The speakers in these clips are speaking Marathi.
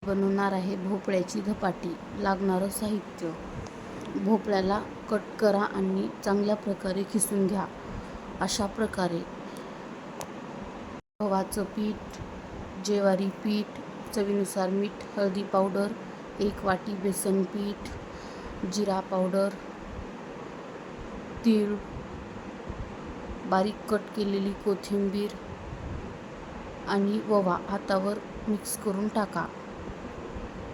बनवणार आहे भोपळ्याची धपाटी. लागणारं साहित्य: भोपळ्याला कट करा आणि चांगल्या प्रकारे किसून घ्या. अशा प्रकारे गव्हाचं पीठ, ज्वारी पीठ, चवीनुसार मीठ, हळदी पावडर, 1 वाटी बेसन पीठ, जिरा पावडर, तीळ, बारीक कट केलेली कोथिंबीर आणि ओवा हातावर मिक्स करून टाका.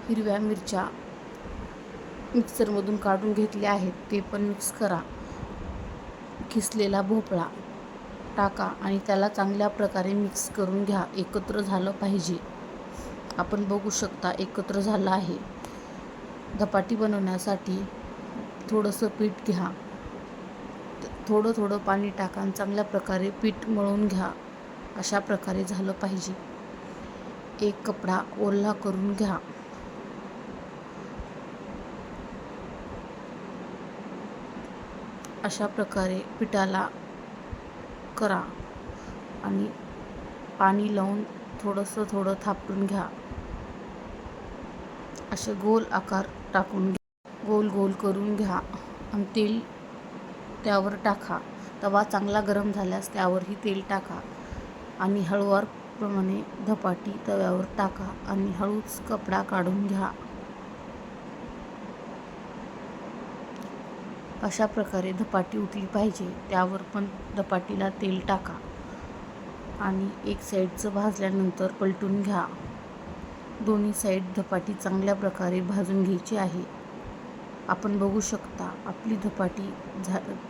हिरव्या मिरच्या मिक्सरमधून काढून घेतल्या आहेत, ते पण मिक्स करा. किसलेला भोपळा टाका आणि त्याला चांगल्या प्रकारे मिक्स करून घ्या. एकत्र झालं पाहिजे. आपण बघू शकता एकत्र झालं आहे. धपाटी बनवण्यासाठी थोडंसं पीठ घ्या. थोडं थोडं पाणी टाका आणि चांगल्या प्रकारे पीठ मळून घ्या. अशा प्रकारे झालं पाहिजे. एक कपडा ओला करून घ्या. अशा प्रकारे पिठाला करा आणि पाणी लावून थोडं थापटून घ्या. असे गोल आकार टाकून गोल गोल करून घ्या आणि तेल त्यावर टाका. तवा चांगला गरम झाल्यास त्यावरही तेल टाका आणि हळूवारप्रमाणे धपाटी तव्यावर टाका आणि हळूच कपडा काढून घ्या. अशा प्रकारे धपाटी उठली पाहिजे. त्यावर पण धपाटीला तेल टाका आणि एक साईडचं भाजल्यानंतर पलटून घ्या. दोन्ही साईड धपाटी चांगल्या प्रकारे भाजून घ्यायची आहे. आपण बघू शकता आपली धपाटी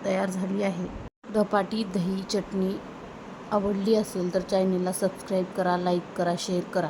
तयार झाली आहे. धपाटी, दही, चटणी आवडली असेल तर चॅनलला सबस्क्राईब करा, लाईक करा, शेअर करा.